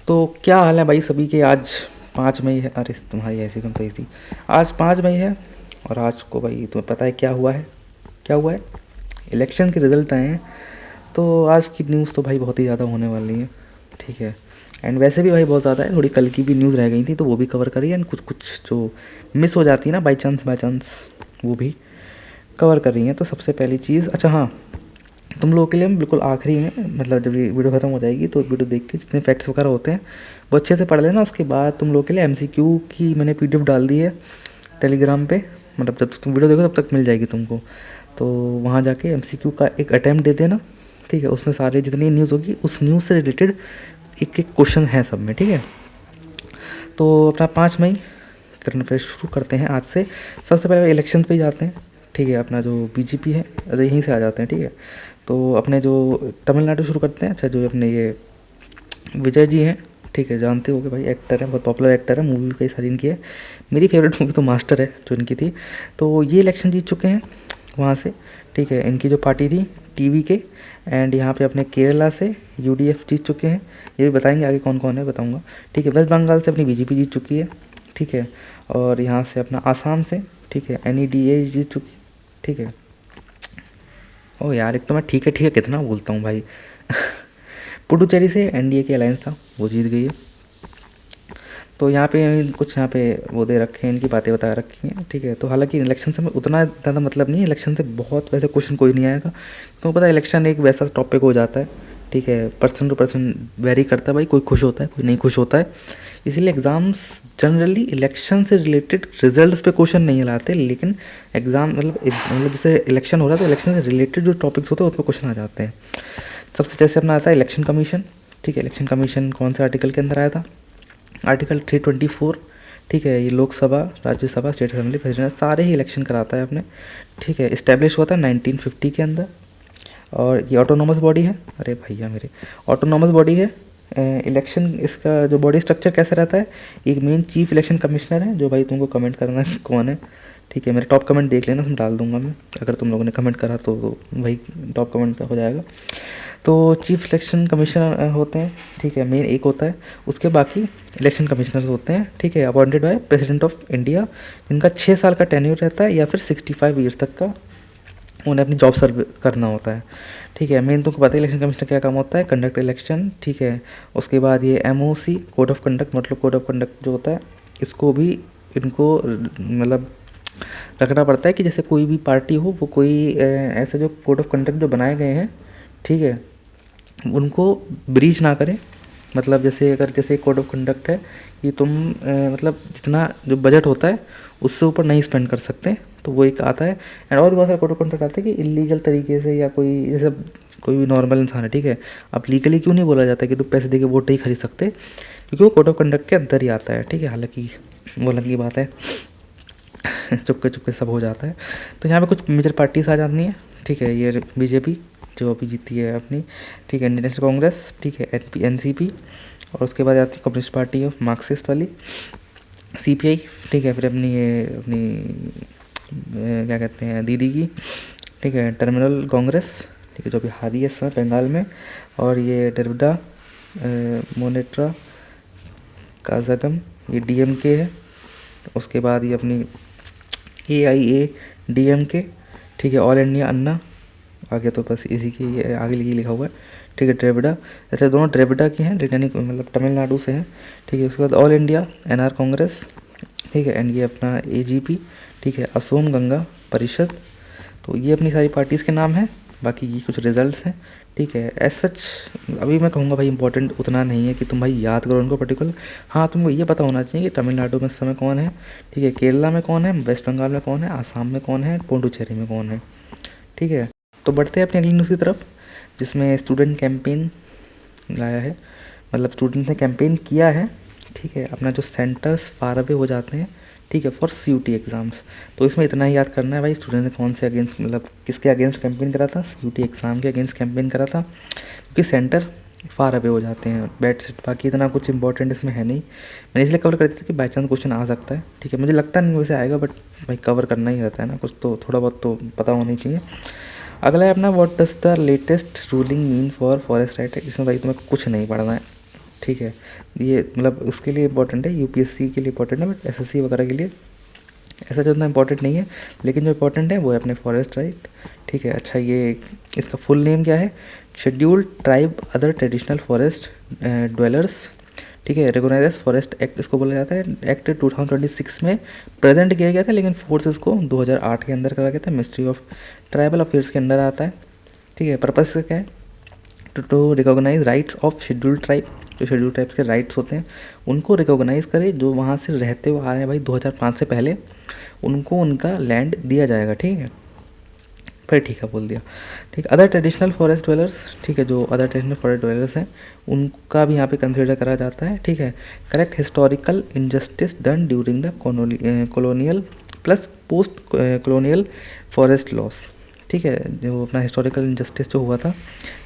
तो क्या हाल है भाई सभी के। आज 5 मई है। अरे तुम्हारी ऐसी कम तो ऐसी। आज 5 मई है और आज को भाई तुम्हें पता है क्या हुआ है। क्या हुआ है? इलेक्शन के रिजल्ट आए हैं। तो आज की न्यूज़ तो भाई बहुत ही ज़्यादा होने वाली है। ठीक है। एंड वैसे भी भाई बहुत ज़्यादा है। थोड़ी कल की भी न्यूज़ रह गई थी तो वो भी कवर करी है। एंड कुछ कुछ जो मिस हो जाती है ना बाई चांस वो भी कवर कर रही हैं। तो सबसे पहली चीज़, अच्छा हाँ, तुम लोगों के लिए हम बिल्कुल आखिरी में, मतलब जब ये वीडियो ख़त्म हो जाएगी तो वीडियो देख के जितने फैक्ट्स वगैरह होते हैं वो अच्छे से पढ़ लेना। उसके बाद तुम लोगों के लिए एमसीक्यू की मैंने पीडीएफ डाल दी है टेलीग्राम पे। मतलब जब तुम वीडियो देखो तब तक मिल जाएगी तुमको। तो वहाँ जाके एमसीक्यू का एक अटैम्प्ट दे देना। ठीक है। उसमें सारे जितनी न्यूज़ होगी उस न्यूज़ से रिलेटेड एक एक क्वेश्चन है सब में। ठीक है। तो अपना 5 मई करंट अफेयर शुरू करते हैं आज से। सबसे पहले इलेक्शन पे ही जाते हैं। ठीक है। अपना जो बीजेपी है अरे यहीं से आ जाते हैं। ठीक है। तो अपने जो तमिलनाडु शुरू करते हैं। अच्छा, जो अपने ये विजय जी हैं, ठीक है, जानते हो कि भाई एक्टर हैं, बहुत पॉपुलर एक्टर है, मूवी भी कई सारी इनकी है। मेरी फेवरेट मूवी तो मास्टर है जो इनकी थी। तो ये इलेक्शन जीत चुके हैं वहाँ से। ठीक है। इनकी जो पार्टी थी टीवी के, एंड यहाँ पे अपने केरला से यूडीएफ जीत चुके हैं। ये भी बताएंगे आगे कौन कौन है, बताऊँगा। ठीक है। वेस्ट बंगाल से अपनी बीजेपी जीत चुकी है। ठीक है। और यहाँ से अपना आसाम से, ठीक है, एनईडीए जीत चुकी। ठीक है। ओ यार, एक तो मैं ठीक है कितना बोलता हूँ भाई। पुडुचेरी से एनडीए की अलायंस था, वो जीत गई है। तो यहाँ पे कुछ यहाँ पे वो दे रखे हैं, इनकी बातें बता रखी हैं। ठीक है। तो हालांकि इलेक्शन से उतना ज़्यादा मतलब नहीं है। इलेक्शन से बहुत वैसे क्वेश्चन कोई नहीं आएगा, क्योंकि पता है इलेक्शन एक वैसा टॉपिक हो जाता है। ठीक है। पर्सन टू पर्सन वेरी करता है भाई, कोई खुश होता है कोई नहीं खुश होता है। इसीलिए एग्ज़ाम्स जनरली इलेक्शन से रिलेटेड रिजल्ट्स पे क्वेश्चन नहीं लाते, लेकिन एग्ज़ाम मतलब जैसे इलेक्शन हो रहा है तो इलेक्शन से रिलेटेड जो टॉपिक्स होते हैं उस पर क्वेश्चन आ जाते हैं। सबसे जैसे अपना आता है इलेक्शन कमीशन। ठीक है। इलेक्शन कमीशन कौन से आर्टिकल के अंदर आया था? आर्टिकल 324। ठीक है। ये Lok Sabha, Rajya Sabha, state assembly, president सारे ही इलेक्शन कराता है अपने। ठीक है। इस्टेब्लिश हुआ था 1950 के अंदर। और ये ऑटोनोमस बॉडी है। अरे भैया मेरे, ऑटोनोमस बॉडी है। इलेक्शन, इसका जो बॉडी स्ट्रक्चर कैसे रहता है, एक मेन चीफ इलेक्शन कमिश्नर है, जो भाई तुमको कमेंट करना है कौन है। ठीक है। मेरे टॉप कमेंट देख लेना, तुम डाल दूंगा मैं, अगर तुम लोगों ने कमेंट करा तो भाई टॉप कमेंट हो जाएगा। तो चीफ इलेक्शन कमिश्नर होते हैं। ठीक है। मेन एक होता है, उसके बाकी इलेक्शन कमिश्नर्स होते हैं। ठीक है। Appointed by president of India, जिनका 6 साल का टेन्योर रहता है या फिर 65 ईयर्स तक का उन्हें अपनी जॉब सर्व करना होता है। ठीक है। मेन तुमको पता है इलेक्शन कमिश्नर क्या काम होता है, कंडक्ट इलेक्शन। ठीक है। उसके बाद ये एमओसी, कोड ऑफ कंडक्ट, मतलब कोड ऑफ कंडक्ट जो होता है इसको भी इनको मतलब रखना पड़ता है कि जैसे कोई भी पार्टी हो वो कोई ऐसे जो कोड ऑफ कंडक्ट जो बनाए गए हैं, ठीक है, उनको ब्रीच ना करे। मतलब जैसे अगर जैसे कोड ऑफ कंडक्ट है कि तुम मतलब जितना जो बजट होता है उससे ऊपर नहीं स्पेंड कर सकते, तो वो एक आता है। एंड और भी बहुत सारे कोड ऑफ कंडक्ट आते हैं कि इलीगल तरीके से या कोई जैसे कोई भी नॉर्मल इंसान है, ठीक है, अब लीगली क्यों नहीं बोला जाता कि तुम पैसे दे के वोट नहीं खरीद सकते, क्योंकि वो कोड ऑफ कंडक्ट के अंदर ही आता है। ठीक है। हालांकि वो अलग की बात है। चुपके चुपके सब हो जाता है। तो यहाँ पे कुछ मेजर पार्टीज आ जाती हैं। ठीक है। ये बीजेपी जो अभी जीती है अपनी, ठीक है, इंडियन नेशनल कांग्रेस, ठीक है, एनसीपी, और उसके बाद आती है कम्युनिस्ट पार्टी ऑफ मार्क्सिस्ट वाली, सीपीआई, ठीक है, फिर अपनी ये अपनी क्या कहते हैं दीदी की, ठीक है, टर्मिनल कांग्रेस, ठीक है, जो अभी हारी है इस समय बंगाल में, और ये डरबडा मोनेट्रा काजागम, ये डीएमके है। उसके बाद ये अपनी AIADMK, ठीक है, ऑल इंडिया अन्ना, आगे तो बस इसी की आगे लिखा हुआ है। ठीक है। द्रविड़ा, ऐसे दोनों द्रविड़ा की हैं, यानी मतलब तमिलनाडु से हैं। ठीक है। उसके बाद ऑल इंडिया NR कांग्रेस, ठीक है, एंड ये अपना AGP, ठीक है, असोम गंगा परिषद। तो ये अपनी सारी पार्टीज़ के नाम हैं। बाकी ये कुछ रिजल्ट्स हैं। ठीक है। एज सच अभी मैं कहूँगा भाई इंपॉर्टेंट उतना नहीं है कि तुम भाई याद करो उनको पर्टिकुलर। हाँ, तुमको ये पता होना चाहिए कि तमिलनाडु में इस समय कौन है, ठीक है, केरला में कौन है, वेस्ट बंगाल में कौन है, आसाम में कौन है, पुडुचेरी में कौन है। ठीक है। तो बढ़ते हैं अपनी अगली न्यूज़ की तरफ, जिसमें स्टूडेंट कैंपेन लाया है, मतलब स्टूडेंट ने कैंपेन किया है। ठीक है। अपना जो सेंटर्स फार अवे हो जाते हैं, ठीक है, फॉर CUT एग्ज़ाम्स। तो इसमें इतना ही याद करना है भाई स्टूडेंट ने कौन से अगेंस्ट, मतलब किसके अगेंस्ट कैंपेन करा था, CUT एग्ज़ाम के अगेंस्ट कैंपेन करा था, क्योंकि सेंटर फार अवे हो जाते हैं, बैट सेट। बाकी इतना कुछ इंपॉर्टेंट इसमें है नहीं, मैंने इसलिए कवर कर दिया कि बाई चांस क्वेश्चन आ सकता है। ठीक है। मुझे लगता नहीं वैसे आएगा, बट भाई कवर करना ही रहता है ना, कुछ तो थोड़ा बहुत तो पता होना चाहिए। अगला है अपना what does the latest ruling mean for forest right. इसमें भाई तुम्हें कुछ नहीं पढ़ना है, ठीक है, ये मतलब उसके लिए इंपॉर्टेंट है, यूपीएससी के लिए इंपॉर्टेंट है, बट एसएससी वगैरह के लिए ऐसा ज़्यादा इंपॉर्टेंट नहीं है। लेकिन जो इंपॉर्टेंट है वो है अपने फॉरेस्ट राइट। ठीक है, अच्छा ये इसका फुल नेम क्या है? Scheduled tribe other traditional forest dwellers. ठीक है, रिकोगनाइज फॉरेस्ट एक्ट इसको बोला जाता है। एक्ट 2026 में प्रेजेंट किया गया था, लेकिन फोर्स इसको 2008 के अंदर करा गया था। मिनिस्ट्री ऑफ ट्राइबल अफेयर्स के अंदर आता है। ठीक है, पर्पस क्या है? To recognize rights of scheduled tribe. जो शेड्यूल्ड ट्राइब्स के राइट्स होते हैं उनको रिकॉग्नाइज करे, जो वहाँ से रहते हुए आ रहे हैं भाई 2005 से पहले, उनको उनका लैंड दिया जाएगा। ठीक है, फिर ठीक है बोल दिया। ठीक, अदर ट्रेडिशनल फॉरेस्ट ड्वेलर्स। ठीक है, जो अदर ट्रेडिशनल फॉरेस्ट ड्वेलर्स हैं उनका भी यहाँ पे कंसिडर करा जाता है। ठीक है, correct historical injustice done during the colonial plus post colonial forest loss. ठीक है, जो अपना हिस्टोरिकल इनजस्टिस जो हुआ था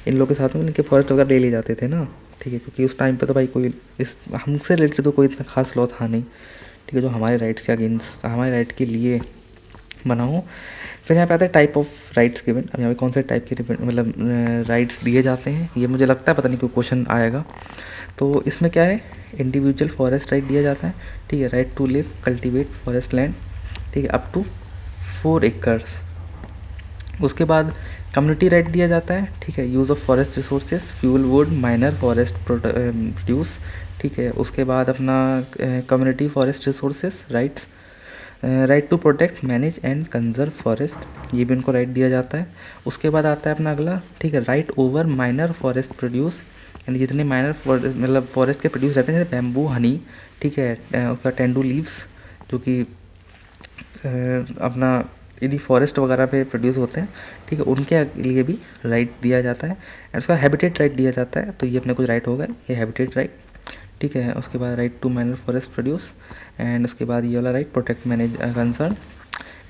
इन लोगों के साथ में, इनके फॉरेस्ट वगैरह ले लिए जाते थे ना। ठीक है, क्योंकि उस टाइम पे तो भाई कोई इस हमसे रिलेटेड तो कोई इतना खास लॉ था नहीं। ठीक है, जो हमारे राइट्स के अगेंस्ट, हमारे राइट के लिए बना हो। फिर यहाँ पे आता है टाइप ऑफ राइट्स गिवन। अब यहाँ पे कौन से टाइप के मतलब राइट्स दिए जाते हैं, ये मुझे लगता है पता नहीं क्यों क्वेश्चन आएगा। तो इसमें क्या है? इंडिविजुअल फॉरेस्ट राइट दिया जाता है। ठीक है, right to live cultivate forest land. ठीक है, अप टू 4 एकर्स। उसके बाद कम्युनिटी राइट दिया जाता है। ठीक है, use of forest resources, fuel wood, minor forest produce. ठीक है, उसके बाद अपना community forest resources rights, right to protect, manage and conserve forest, ये भी उनको राइट दिया जाता है। उसके बाद आता है अपना अगला, ठीक है, right over minor forest produce, यानी जितने माइनर मतलब फॉरेस्ट के प्रोड्यूस रहते हैं, जैसे बैम्बू, हनी। ठीक है, उसका टेंडू लीव्स, जो कि अपना यदि फॉरेस्ट वगैरह पे प्रोड्यूस होते हैं। ठीक है, उनके लिए भी राइट दिया जाता है। एंड उसका हैबिटेट राइट दिया जाता है, तो ये अपने कुछ राइट होगा, ये हैबिटेट राइट। ठीक है, उसके बाद right to minor forest produce, and उसके बाद ये वाला right protect, manage, concern.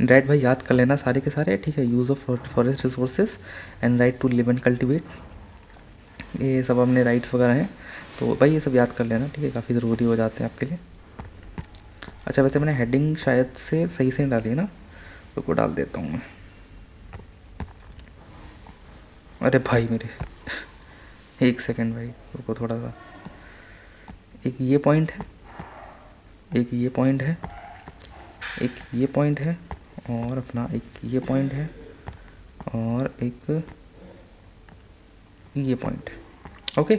Right भाई याद कर लेना सारे के सारे। ठीक है, use of forest resources and right to live and cultivate, ये सब अपने राइट्स वगैरह हैं, तो भाई ये सब याद कर लेना। ठीक है, काफ़ी ज़रूरी हो जाते हैं आपके लिए। अच्छा, वैसे मैंने हेडिंग शायद से सही से नहीं डाली है ना, रुको डाल देता हूँ मैं। अरे भाई मेरे एक सेकंड भाई, रुको थोड़ा सा। एक ये पॉइंट है, एक ये पॉइंट है, एक ये पॉइंट है, और अपना एक ये पॉइंट है, और एक ये पॉइंट है। ओके,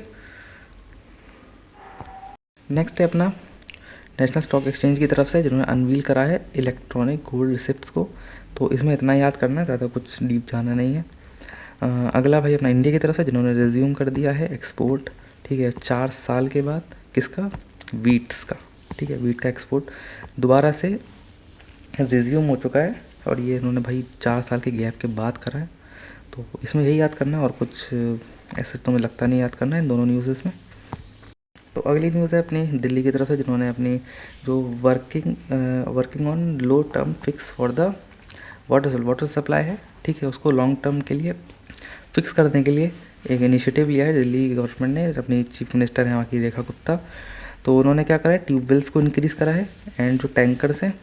नेक्स्ट है अपना नेशनल स्टॉक एक्सचेंज की तरफ से, जिन्होंने अनवील करा है इलेक्ट्रॉनिक गोल्ड रिसिप्ट्स को। तो इसमें इतना याद करना है, ज़्यादा कुछ डीप जाना नहीं है। अगला भाई अपना इंडिया की तरफ से, जिन्होंने रिज्यूम कर दिया है एक्सपोर्ट। ठीक है, 4 साल के बाद, किसका? वीट्स का। ठीक है, वीट का एक्सपोर्ट दोबारा से रिज्यूम हो चुका है, और ये इन्होंने भाई 4 साल के गैप के बाद करा है। तो इसमें यही याद करना है, और कुछ ऐसे तो मुझे लगता नहीं याद करना है इन दोनों न्यूज़ में। तो अगली न्यूज़ है अपनी दिल्ली की तरफ से, जिन्होंने अपनी जो working on low term fix for the water supply है। ठीक है, उसको लॉन्ग टर्म के लिए फिक्स करने के लिए एक इनिशिएटिव लिया है दिल्ली गवर्नमेंट ने। अपनी चीफ मिनिस्टर हैं वहाँ की, रेखा गुप्ता। तो उन्होंने क्या करा है? ट्यूबवेल्स को इंक्रीज़ करा है, एंड जो टैंकर्स हैं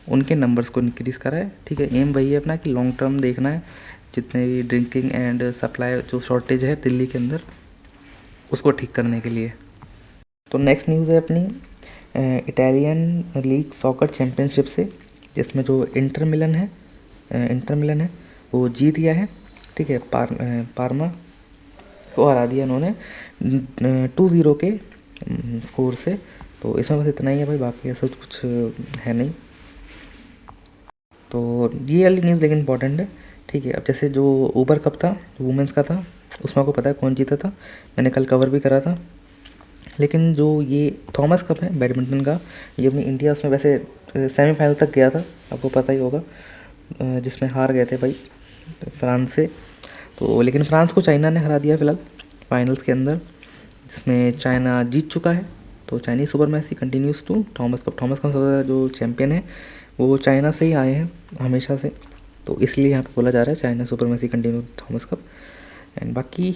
उनके नंबर्स को इंक्रीज़ करा है। ठीक है, एम वही है अपना कि लॉन्ग टर्म देखना है, जितने भी ड्रिंकिंग एंड सप्लाई जो शॉर्टेज है दिल्ली के अंदर, उसको ठीक करने के लिए। तो नेक्स्ट न्यूज़ है अपनी इटालियन लीग सॉकर चैम्पियनशिप से, जिसमें जो इंटर मिलन है वो जीत गया है। ठीक है, पार्मा को हरा दिया उन्होंने 2-0 के स्कोर से। तो इसमें बस इतना ही है भाई, बाकी ऐसा कुछ है नहीं। तो ये वाली न्यूज़ लेकिन इंपॉर्टेंट है। ठीक है, अब जैसे जो ऊबर कप था, वुमेंस का था, उसमें आपको पता है कौन जीता था, मैंने कल कवर भी करा था। लेकिन जो ये थॉमस कप है बैडमिंटन का, ये अपनी इंडिया उसमें वैसे सेमीफाइनल तक गया था, आपको पता ही होगा, जिसमें हार गए थे भाई फ्रांस से। तो लेकिन फ्रांस को चाइना ने हरा दिया फिलहाल फाइनल्स के अंदर, जिसमें चाइना जीत चुका है। तो Chinese supremacy continues to Thomas Cup सबसे ज़्यादा जो चैम्पियन है वो चाइना से ही आए हैं हमेशा से, तो इसलिए यहाँ पे बोला जा रहा है China supremacy continue Thomas Cup. And बाकी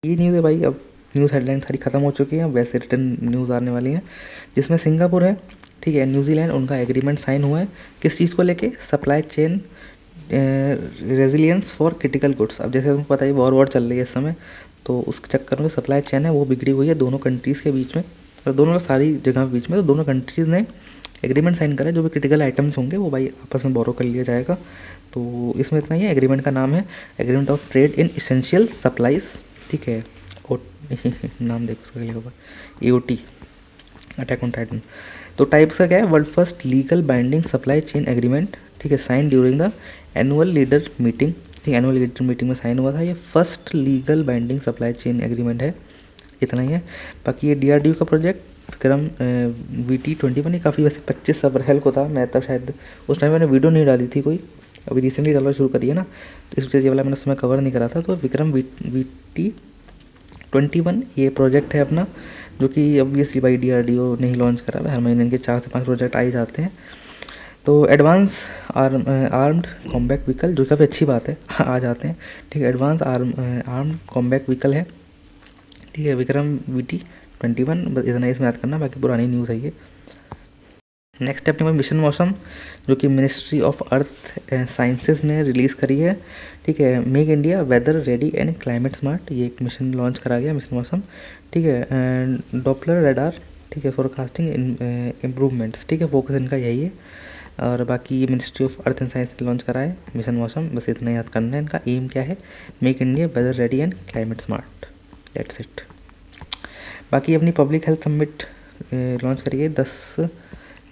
ये न्यूज़ है भाई। अब न्यूज़ हेडलाइन सारी ख़त्म हो चुकी है, वैसे रिटर्न न्यूज़ आने वाली हैं, जिसमें सिंगापुर है, ठीक है, न्यूजीलैंड, उनका एग्रीमेंट साइन हुआ है किस चीज़ को लेके? Supply chain resilience for critical goods. अब जैसे तुमको पता है वॉर चल रही है इस समय, तो उस चक्कर में सप्लाई चेन है वो बिगड़ी हुई है दोनों कंट्रीज़ के बीच में, और दोनों सारी जगह के बीच में। तो दोनों कंट्रीज़ ने एग्रीमेंट साइन करा है, जो भी क्रिटिकल आइटम्स होंगे वो भाई आपस में बोरो कर लिया जाएगा। तो इसमें इतना ही है। एग्रीमेंट का नाम है agreement of trade in essential supplies, ठीक है। ओ नाम देखो उसका लिखा हुआ AOT, अटैक ऑन टाइटन। तो टाइप्स का क्या है, world first legal binding supply chain agreement, ठीक है, sign during the annual leader meeting, ठीक है, एनुअल लीडर मीटिंग में साइन हुआ था। ये first legal binding supply chain agreement है, इतना ही है। बाकी ये DRDO का प्रोजेक्ट विक्रम VT-21, ये काफ़ी वैसे 25 अप्रैल को था। मैं तब शायद उस टाइम मैंने वीडियो नहीं डाली थी कोई, अभी रिसेंटली डालना शुरू करी है ना, तो इस वजह से ये वाला मैंने उस समय कवर नहीं करा था। तो विक्रम VT-21 ये प्रोजेक्ट है अपना, जो कि ऑब्वियसली भाई DRDO नहीं लॉन्च करा है। हर महीने इनके 4 से 5 प्रोजेक्ट आ ही जाते हैं। तो एडवांस आर्म्ड कॉम्बैट व्हीकल, जो काफ़ी अच्छी बात है आ जाते हैं, ठीक है। एडवांस आर्म्ड कॉम्बैट व्हीकल है, ठीक है, विक्रम VT-21, बस इतना इसमें याद करना, बाकी पुरानी न्यूज़ है ये। नेक्स्ट अपने पास मिशन मौसम, जो कि मिनिस्ट्री ऑफ अर्थ साइंसेस ने रिलीज़ करी है, ठीक है। Make India weather ready and climate smart, ये एक मिशन लॉन्च करा गया, मिशन मौसम, ठीक है। एंड डॉपलर रडार, ठीक है, फॉरकास्टिंग इम्प्रूवमेंट्स, ठीक है, फोकस इनका यही है। और बाकी ये ministry of earth and science ने लॉन्च करा है मिशन मौसम, बस इतना याद करना है। इनका एम क्या है, make India weather ready and climate smart, that's it. बाकी अपनी पब्लिक हेल्थ समिट लॉन्च करी है, 10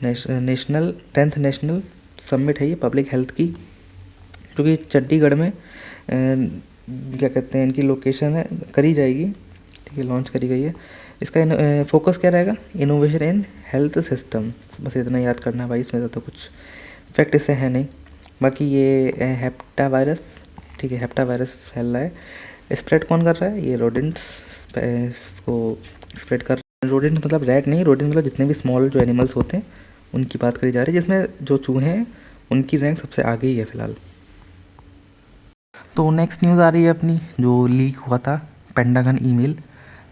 नेशनल 10th नेशनल समिट है ये पब्लिक हेल्थ की, जो कि चंडीगढ़ में क्या कहते हैं इनकी लोकेशन है, करी जाएगी, ठीक है, लॉन्च करी गई है। इसका फोकस क्या रहेगा, इनोवेशन इन हेल्थ सिस्टम, बस इतना याद करना है भाई, इसमें तो कुछ फैक्ट इससे है नहीं। बाकी ये हेप्टा वायरस, ठीक है, हेप्टा वायरस फैल रहा है, स्प्रेड कौन कर रहा है, ये रोडेंट्स को स्प्रेड कर रहे हैं। रोडेंट मतलब रैट नहीं, रोडेंट मतलब जितने भी स्मॉल जो एनिमल्स होते हैं उनकी बात करी जा रही है, जिसमें जो चूहे हैं उनकी रैंक सबसे आगे ही है फिलहाल। तो नेक्स्ट न्यूज़ आ रही है अपनी, जो लीक हुआ था पेंटागन ईमेल।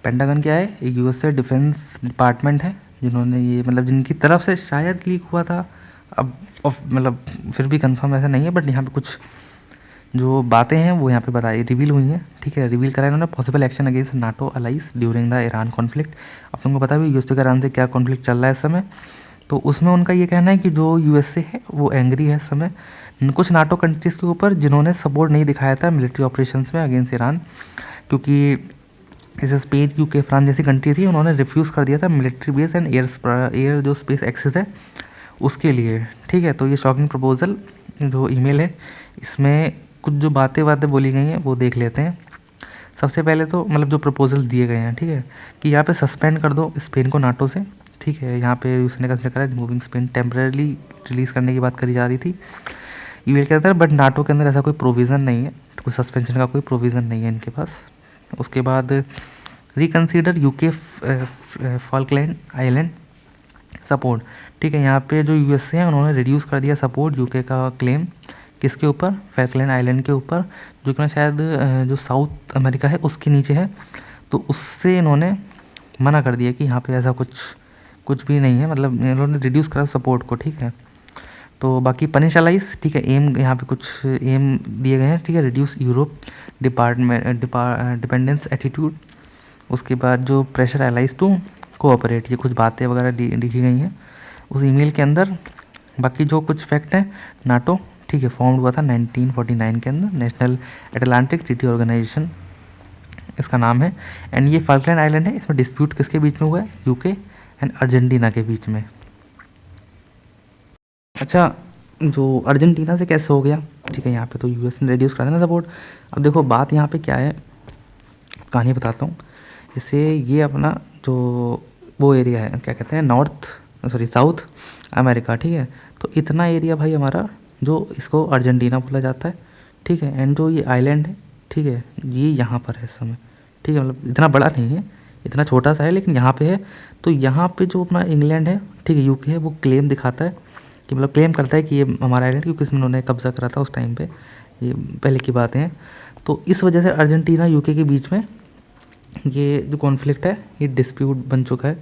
पेंटागन क्या है, एक USA डिफेंस डिपार्टमेंट है, जिन्होंने ये मतलब जिनकी तरफ से शायद लीक हुआ था, अब मतलब फिर भी कंफर्म ऐसा नहीं है, बट यहाँ पे कुछ जो बातें हैं वो यहाँ पे बताई रिवील हुई हैं, ठीक है। रिवील करा इन्होंने possible action against NATO allies during the Iran conflict. अब तुमको पता भी USA के ईरान से क्या कॉन्फ्लिक्ट चल रहा है इस समय, तो उसमें उनका ये कहना है कि जो USA है वो एंग्री है इस समय कुछ नाटो कंट्रीज़ के ऊपर, जिन्होंने सपोर्ट नहीं दिखाया था मिलिट्री ऑपरेशंस में अगेंस्ट ईरान, क्योंकि जैसे स्पेन UK फ्रांस जैसी कंट्री थी, उन्होंने रिफ्यूज़ कर दिया था मिलिट्री बेस एंड एयर जो स्पेस एक्सेस है उसके लिए, ठीक है। तो ये शॉकिंग प्रपोजल जो ईमेल है, इसमें कुछ जो बातें बोली गई हैं वो देख लेते हैं। सबसे पहले तो मतलब जो प्रपोजल दिए गए हैं, ठीक है, कि यहाँ पे सस्पेंड कर दो स्पेन को नाटो से, ठीक है। यहाँ पे उसने कंसिडर करा रिमूविंग स्पेन, टेम्परेली रिलीज़ करने की बात करी जा रही थी ईमेल के अंदर, बट नाटो के अंदर ऐसा कोई प्रोविज़न नहीं है, कोई सस्पेंशन का कोई प्रोविज़न नहीं है इनके पास। उसके बाद रिकन्सिडर UK फॉल्कलैंड आइलैंड सपोर्ट, ठीक है। यहाँ पे जो USA है उन्होंने रिड्यूस कर दिया सपोर्ट UK का क्लेम, किसके ऊपर, फॉल्कलैंड आइलैंड के ऊपर, जो कि शायद जो साउथ अमेरिका है उसके नीचे है, तो उससे इन्होंने मना कर दिया कि यहाँ पे ऐसा कुछ भी नहीं है, मतलब इन्होंने रिड्यूस करा सपोर्ट को, ठीक है। तो बाकी पनिश अलाइज, ठीक है, एम यहाँ पे कुछ एम दिए गए हैं, ठीक है। रिड्यूस यूरोप डिपेंडेंस एटीट्यूड, उसके बाद जो प्रेशर एलाइज टू कोऑपरेट, ये कुछ बातें वगैरह लिखी गई हैं उस ईमेल के अंदर। बाकी जो कुछ फैक्ट है, नाटो, ठीक है, फॉर्म हुआ था 1949 के अंदर, नेशनल अटलांटिक ट्रीटी ऑर्गेनाइजेशन इसका नाम है। एंड ये फॉल्कलैंड आइलैंड है, इसमें डिस्प्यूट किसके बीच में हुआ है, UK एंड अर्जेंटीना के बीच में। अच्छा, जो अर्जेंटीना से कैसे हो गया, ठीक है, यहाँ पे तो US ने रिड्यूस कर देना सपोर्ट। अब देखो बात यहाँ पे क्या है, कहानी बताता हूँ। जैसे ये अपना जो वो एरिया है, क्या कहते हैं, साउथ अमेरिका, ठीक है। तो इतना एरिया भाई हमारा, जो इसको अर्जेंटीना बोला जाता है, ठीक है। एंड जो ये आइलैंड है, ठीक है, ये यहाँ पर है इस समय, ठीक है, मतलब इतना बड़ा नहीं है, इतना छोटा सा है, लेकिन यहाँ पे है। तो यहाँ पे जो अपना इंग्लैंड है, ठीक है, UK है, वो क्लेम दिखाता है कि मतलब क्लेम करता है कि ये हमारा आइलैंड, क्योंकि इसमें उन्होंने कब्जा करा था उस टाइम पे, ये पहले की बातें हैं। तो इस वजह से अर्जेंटीना UK के बीच में ये जो कॉन्फ्लिक्ट है, ये डिस्प्यूट बन चुका है।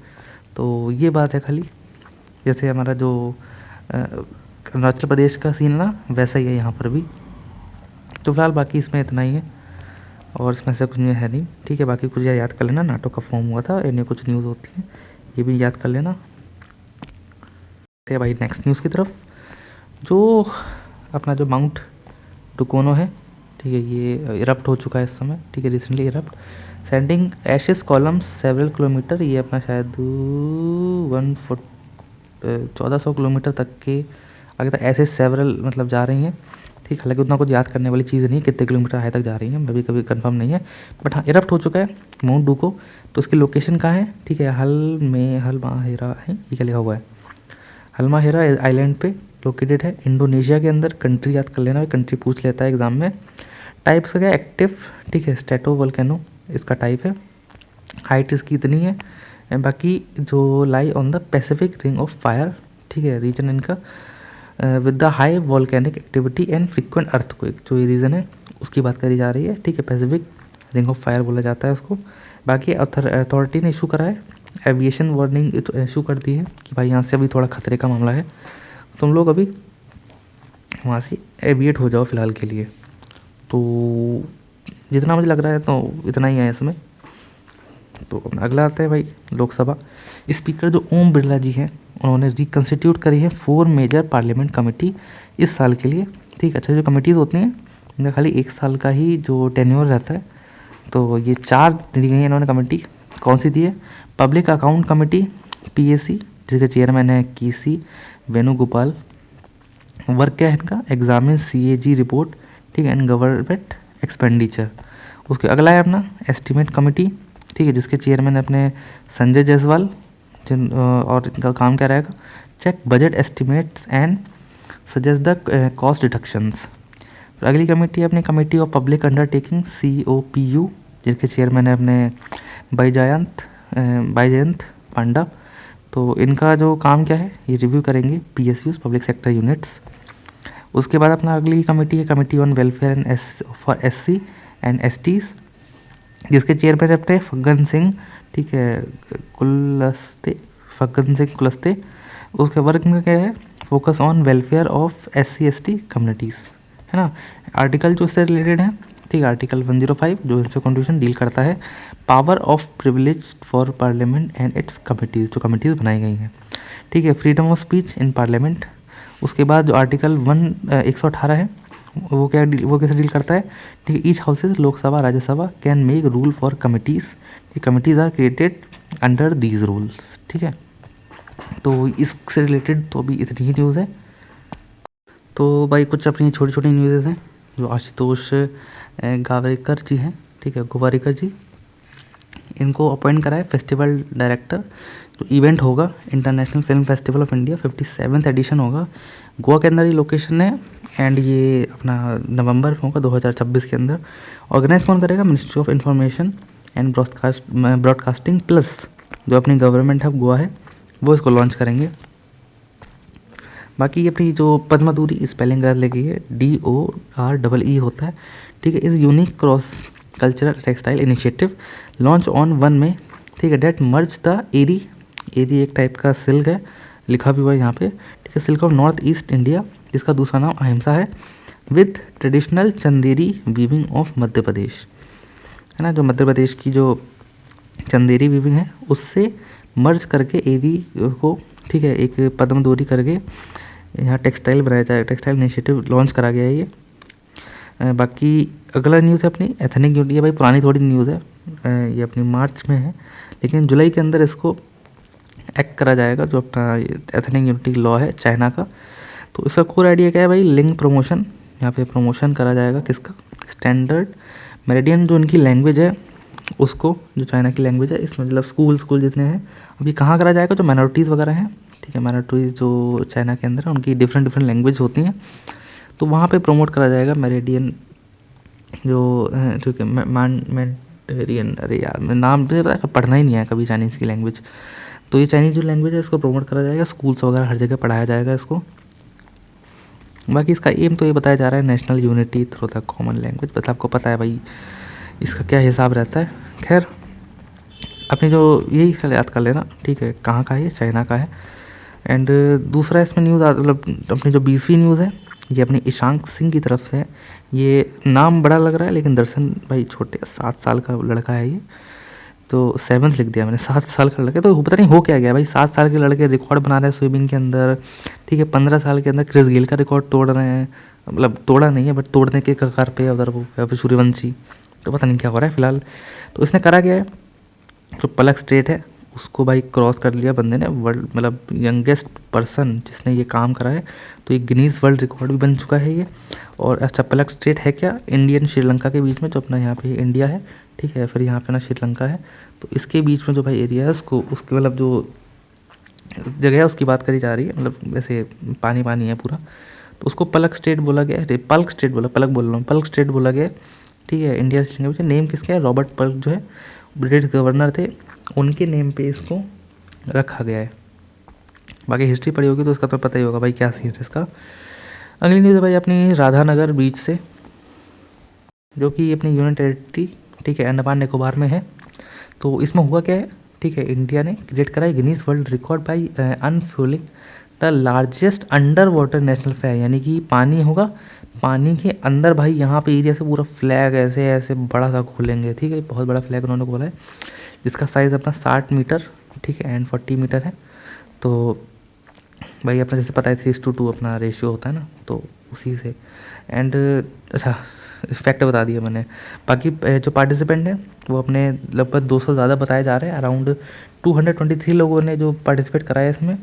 तो ये बात है खाली, जैसे हमारा जो अरुणाचल प्रदेश का सीन है ना, वैसा ही है यहाँ पर भी। तो फिलहाल बाकी इसमें इतना ही है। और इसमें से कुछ है नहीं, ठीक है। बाकी कुछ याद कर लेना, नाटो का फॉर्म हुआ था, इन्हें कुछ न्यूज़ होती है ये भी याद कर लेना। तो भाई नेक्स्ट न्यूज़ की तरफ, जो अपना जो माउंट डुकोनो है, ठीक है, ये इरप्ट हो चुका है इस समय, ठीक है, recently erupt sending ashes columns several kilometre. ये अपना शायद 1400 किलोमीटर तक के आगे तक ऐसे सेवरल मतलब जा रही हैं, ठीक। हालांकि उतना कुछ याद करने वाली चीज़ नहीं है कितने किलोमीटर आगे तक जा रही हैं, कभी कंफर्म नहीं है, बट हाँ इरप्ट हो चुका है माउंट डुको। तो उसकी लोकेशन कहाँ है, ठीक है, हलमाहेरा है, ये क्या लिखा हुआ है, हलमाहेरा आइलैंड पे लोकेटेड है, इंडोनेशिया के अंदर। कंट्री याद कर लेना, कंट्री पूछ लेता है एग्जाम में। टाइप्स का क्या, एक्टिव, ठीक है, स्ट्रेटो वोल्केनो इसका टाइप है। हाइट इसकी इतनी है। बाकी जो lie on the Pacific ring of fire, ठीक है, रीजन इनका with the high volcanic activity and frequent earthquake, जो ये रीज़न है उसकी बात करी जा रही है, ठीक है। पैसिफिक रिंग ऑफ फायर बोला जाता है उसको। बाकी अथॉरिटी ने इशू करा है, एविएशन वार्निंग इशू कर दी है कि भाई यहाँ से अभी थोड़ा खतरे का मामला है, तुम लोग अभी वहाँ से एविएट हो जाओ फ़िलहाल के लिए। तो जितना मुझे लग रहा है तो इतना ही है इसमें। तो अगला आता है भाई लोकसभा स्पीकर जो ओम बिरला जी हैं, उन्होंने रिकन्स्टिट्यूट करी है 4 मेजर पार्लियामेंट कमेटी इस साल के लिए, ठीक। अच्छा, जो कमेटीज़ होती हैं इनका खाली 1 साल का ही जो टेन्योर रहता है, तो ये 4 दी गई हैं इन्होंने कमेटी। कौन सी दी है, पब्लिक अकाउंट कमेटी PAC, जिसके चेयरमैन है KC वेणुगोपाल। वर्क क्या है इनका, एग्जामिन CAG रिपोर्ट, ठीक है, एंड गवर्नमेंट एक्सपेंडिचर। उसके अगला है अपना एस्टिमेट कमेटी, ठीक है, जिसके चेयरमैन अपने संजय जायसवाल, और इनका काम क्या रहेगा, check budget estimates and suggest the cost deductions. अगली कमेटी है अपनी committee of public undertaking COPU, जिसके चेयरमैन है अपने बैजयंत पांडा। तो इनका जो काम क्या है, ये रिव्यू करेंगे PSUs, पब्लिक सेक्टर यूनिट्स। उसके बाद अपना अगली कमेटी है committee on welfare and for SC and STs, जिसके चेयरमैन है अपने फग्गन सिंह, ठीक है, फग्गन सिंह कुलस्ते। उसके वर्क में क्या है, focus on welfare of SC ST communities, है ना। आर्टिकल जो इससे रिलेटेड है, ठीक है, आर्टिकल 105 जो इससे कॉन्स्टिट्यूशन डील करता है power of privilege for parliament and it's committees, जो कमिटीज़ बनाई गई हैं, ठीक है, freedom of speech in parliament. उसके बाद जो आर्टिकल 118 है वो कैसे डील करता है, ठीक है, each houses Lok Sabha Rajya Sabha can make rule for committees, committees are created under these rules, ठीक है। तो इससे रिलेटेड तो अभी इतनी ही न्यूज़ है। तो भाई कुछ अपनी छोटी छोटी न्यूज़ हैं, जो आशुतोष गावरेकर जी हैं, ठीक है, गोवारिकर जी, इनको अपॉइंट करा है फेस्टिवल डायरेक्टर। जो इवेंट होगा international film festival of India 57th edition होगा, गोवा के अंदर ये लोकेशन है, एंड ये अपना नवंबर में होगा 2026 के अंदर। ऑर्गेनाइज कौन करेगा, ministry of information and broadcasting plus जो अपनी गवर्नमेंट ऑफ गोवा है वो इसको लॉन्च करेंगे। बाकी अपनी जो पद्माधुरी स्पेलिंग कर लगी है DOREE होता है, ठीक है। इस unique cross cultural textile initiative launch on 1 मई, ठीक है, डेट मर्ज द एरी एक टाइप का सिल्क है, लिखा भी हुआ है यहाँ पे, ठीक है, silk of North East India, इसका दूसरा नाम अहिंसा है, with traditional Chanderi weaving of Madhya Pradesh, है ना। जो मध्य प्रदेश की जो चंदेरी वीविंग है उससे मर्ज करके एरी को, ठीक है, एक पद्मधुरी करके यहाँ टेक्सटाइल बनाया जाए, टेक्सटाइल इनिशिएटिव लॉन्च करा गया है ये। बाकी अगला न्यूज़ है अपनी एथनिक यूनिटी है, भाई पुरानी थोड़ी न्यूज़ है, ये अपनी मार्च में है, लेकिन जुलाई के अंदर इसको एक्ट करा जाएगा, जो अपना एथनिक यूनिटी लॉ है चाइना का। तो इसका कोर आइडिया क्या है भाई, लिंग प्रमोशन, यहाँ पे प्रमोशन करा जाएगा किसका, स्टैंडर्ड मेरिडियन जो उनकी लैंग्वेज है उसको, जो चाइना की लैंग्वेज है, इसमें मतलब स्कूल जितने हैं अभी कहाँ करा जाएगा, जो माइनॉरिटीज़ वगैरह हैं, ठीक है, माइनॉरिटीज़ जो चाइना के अंदर है उनकी डिफरेंट लैंग्वेज होती हैं, तो वहाँ पे प्रमोट करा जाएगा मेरिडियन जो, ठीक है, मैंडेरियन, अरे यार मैं नाम पढ़ना ही नहीं है कभी चाइनीज़ की लैंग्वेज। तो ये चाइनीज़ जो लैंग्वेज है इसको प्रमोट करा जाएगा, स्कूल्स वगैरह हर जगह पढ़ाया जाएगा इसको। बाकी इसका एम तो ये बताया जा रहा है national unity through the common language, मतलब आपको पता है भाई इसका क्या हिसाब रहता है। खैर अपनी जो यही याद कर लेना, ठीक है, कहाँ का है, चाइना का है। एंड दूसरा इसमें न्यूज़ मतलब अपनी जो 20वीं न्यूज़ है ये अपनी ईशांक सिंह की तरफ से है। ये नाम बड़ा लग रहा है लेकिन दर्शन भाई छोटे 7 साल का लड़का है ये, तो 7th लिख दिया मैंने, 7 साल का लड़का। तो पता नहीं हो क्या गया भाई, 7 साल के लड़के रिकॉर्ड बना रहे हैं स्विमिंग के अंदर, ठीक है। 15 साल के अंदर क्रिस गेल का रिकॉर्ड तोड़ रहे हैं, मतलब तोड़ा नहीं है बट तोड़ने के कगार पे उधर वो, या फिर सूर्यवंशी, तो पता नहीं क्या हो रहा है फिलहाल। तो इसने करा क्या है, जो पलक स्ट्रेट है उसको भाई क्रॉस कर लिया बंदे ने, वर्ल्ड मतलब यंगेस्ट पर्सन जिसने ये काम करा है, तो ये गिनीज वर्ल्ड रिकॉर्ड भी बन चुका है ये। और अच्छा, पलक स्ट्रेट है क्या, इंडियन श्रीलंका के बीच में, जो अपना यहाँ पे इंडिया है, ठीक है, फिर यहाँ पे ना श्रीलंका है, तो इसके बीच में जो भाई एरिया है उसको, उसके मतलब जो जगह है उसकी बात करी जा रही है, मतलब वैसे पानी पानी है पूरा, तो उसको पलक स्ट्रेट बोला गया है, पल्क स्ट्रेट बोला, पलक बोल रहा हूँ, पल्क स्ट्रेट बोला गया है, ठीक है। इंडिया श्रीलंका के बीच नेम किसका है, रॉबर्ट पल्क जो है ब्रिटिश गवर्नर थे, उनके नेम पे इसको रखा गया है। बाकी हिस्ट्री पढ़ी होगी तो उसका तो पता ही होगा भाई क्या सीन है इसका। अगली न्यूज़ है भाई अपनी राधानगर बीच से, जो कि अपनी यूनियन टेरिटरी, ठीक है, अंडमान निकोबार में है। तो इसमें हुआ क्या है, ठीक है, इंडिया ने क्रिएट करा है Guinness World Record by unfurling the largest under water national flag, यानी कि पानी होगा, पानी के अंदर भाई यहाँ पे एरिया से पूरा फ्लैग ऐसे ऐसे बड़ा सा खोलेंगे, ठीक है। बहुत बड़ा फ्लैग उन्होंने खोला है, जिसका साइज़ अपना 60 मीटर, ठीक है, एंड 40 मीटर है। तो भाई अपना जैसे पता है 3:2 अपना रेशियो होता है ना, तो उसी से। एंड अच्छा, फैक्ट बता दिया मैंने। बाकी जो पार्टिसिपेंट हैं वो अपने लगभग 200 ज़्यादा बताए जा रहे हैं, अराउंड 223 लोगों ने जो पार्टिसिपेट कराया इसमें,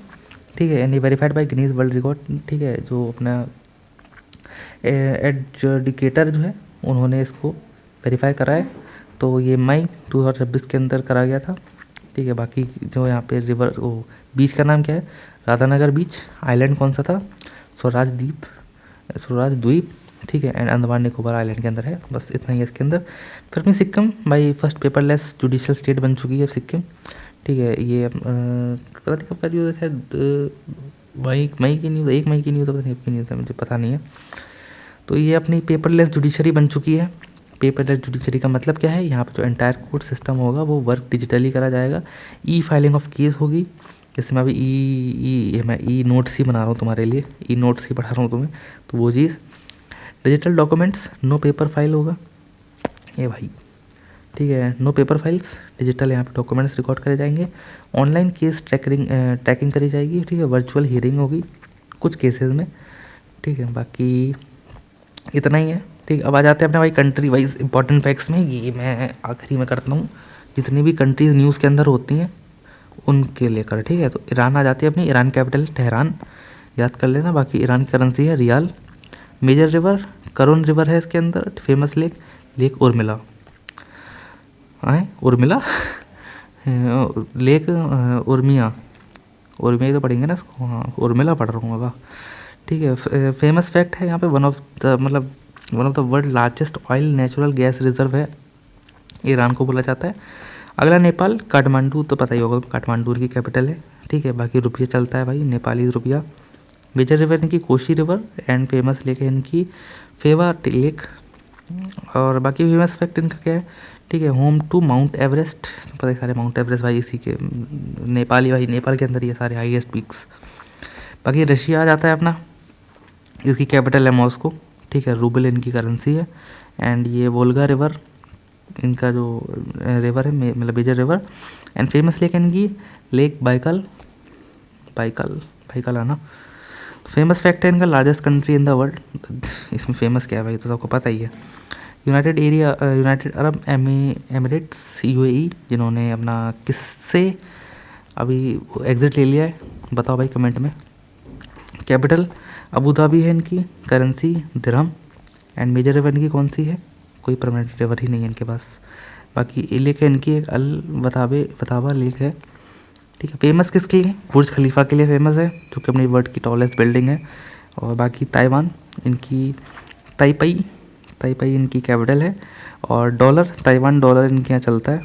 ठीक है। And verified bye Guinness World record, ठीक है, जो अपना एडजुडिकेटर जो है उन्होंने इसको वेरीफाई करा है। तो ये मई 2026 के अंदर करा गया था, ठीक है। बाकी जो यहाँ पे रिवर, वो बीच का नाम क्या है, राधानगर बीच। आइलैंड कौन सा था, स्वराज द्वीप, स्वराज द्वीप, ठीक है। एंड अंडमान निकोबार आइलैंड के अंदर है, बस इतना ही है इसके अंदर। फिर अपनी सिक्किम भाई फर्स्ट पेपरलेस जुडिशियल स्टेट बन चुकी है सिक्किम, ठीक है। ये पता नहीं कब का न्यूज़ है, शायद मई की न्यूज़, 1 मई की न्यूज़, पता नहीं कब की न्यूज़ है, मुझे पता नहीं है। तो ये अपनी पेपरलेस जुडिशरी बन चुकी है। पेपरलेस जुडिशरी का मतलब क्या है, यहाँ पे जो एंटायर कोर्ट सिस्टम होगा वो वर्क डिजिटली करा जाएगा, ई फाइलिंग ऑफ केस होगी। जैसे मैं अभी मैं ई नोट्स ही बना रहा हूँ तुम्हारे लिए, ई नोट्स ही पढ़ा रहा हूँ तुम्हें, तो वो चीज़। Digital documents, no paper file होगा ये भाई, ठीक है, नो पेपर फाइल्स, डिजिटल यहाँ पे डॉक्यूमेंट्स रिकॉर्ड करे जाएंगे। ऑनलाइन केस ट्रैकिंग करी जाएगी, ठीक है। वर्चुअल हियरिंग होगी कुछ केसेस में, ठीक है। बाकी इतना ही है, ठीक। अब आ जाते हैं अपने भाई कंट्री वाइज इंपॉर्टेंट फैक्ट्स में, ये मैं आखिरी में करता हूँ, जितनी भी कंट्रीज़ न्यूज़ के अंदर होती हैं उनके लेकर, ठीक है। तो ईरान आ जाती है अपनी, ईरान कैपिटल तेहरान, याद कर लेना। बाकी ईरान की करेंसी है रियाल। मेजर रिवर करुण रिवर है इसके अंदर। फेमस लेक, लेक उर्मिला, हाँ उर्मिला लेक उर्मिया, उर्मिया तो पढ़ेंगे ना इसको, हाँ उर्मिला पढ़ रहा हूँ बाबा, ठीक है। फेमस फैक्ट है यहाँ पे, one of the world largest oil natural gas reserve है, ईरान को बोला जाता है। अगला नेपाल, काठमांडू तो पता ही होगा, काठमांडू की कैपिटल है, ठीक है। बाकी रुपया चलता है भाई, नेपाली रुपया। मेजर रिवर इनकी Koshi river, and famous lake है इनकी फेवा लेक। और बाकी फेमस फैक्ट इनका क्या है, ठीक है, होम टू माउंट एवरेस्ट, पता है सारे माउंट एवरेस्ट भाई इसी के, नेपाली भाई, नेपाल के अंदर ये सारे हाईएस्ट पीक्स। बाकी रशिया आ जाता है अपना, इसकी कैपिटल है मॉस्को, ठीक है। रूबल इनकी करेंसी है। एंड ये वोल्गा रिवर इनका जो रिवर है, मतलब major river. And famous lake इनकी लेक बाइकल, बाइकल आना। फेमस फैक्ट है इनका, largest country in the world. इसमें फेमस क्या है भाई, तो सबको पता ही है। यूनाइटेड अरब एमिरेट्स, यूएई, जिन्होंने अपना किससे अभी एग्जिट ले लिया है, बताओ भाई कमेंट में। कैपिटल अबू धाबी है इनकी, currency dirham. And major river इनकी कौन सी है, कोई परमानेंट रिवर ही नहीं है इनके पास। बाकी लेक है इनकी एक अल बताबा लेक है, ठीक है। फेमस किसके लिए, बुर्ज खलीफा के लिए फेमस है, जो कि अपनी वर्ल्ड की टॉलेस्ट बिल्डिंग है। और बाकी ताइवान इनकी ताइपाई इनकी कैपिटल है। और डॉलर, ताइवान डॉलर इनके यहाँ चलता है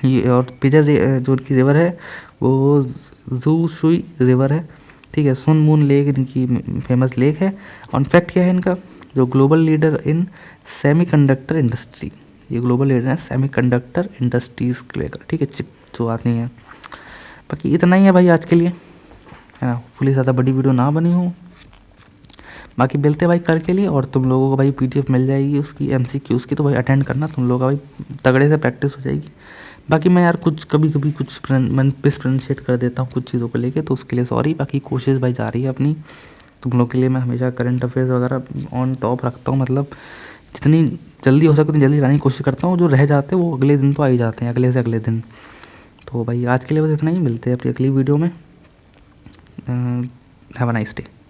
ये। और मेजर जो इनकी रिवर है वो जू शुई रिवर है, ठीक है। सुन मून लेक इनकी फेमस लेक है। और फैक्ट क्या है इनका, जो global leader in semiconductor industry, ये ग्लोबल लीडर है सेमीकंडक्टर इंडस्ट्रीज़ को लेकर, ठीक है, चिप जो आती हैं। बाकी इतना ही है भाई आज के लिए, है ना। फुली ज़्यादा बड़ी वीडियो ना बनी हो, बाकी मिलते हैं भाई कल के लिए, और तुम लोगों को भाई PDF मिल जाएगी उसकी MCQs की, तो भाई अटेंड करना, तुम लोगों का भाई तगड़े से प्रैक्टिस हो जाएगी। बाकी मैं यार कुछ कभी कभी कुछ मिसप्रोनाउंशिएट कर देता हूँ कुछ चीज़ों को लेके, तो उसके लिए सॉरी। बाकी कोशिश भाई जा रही है अपनी, तुम लोग के लिए मैं हमेशा करंट अफेयर्स वगैरह ऑन टॉप रखता हूँ, मतलब जितनी जल्दी हो सके उतनी जल्दी लाने की कोशिश करता हूँ। जो रह जाते हैं वो अगले दिन तो आ ही जाते हैं, अगले से अगले दिन। तो भाई आज के लिए बस इतना ही, मिलते हैं अपनी अगली वीडियो में। Have a nice day.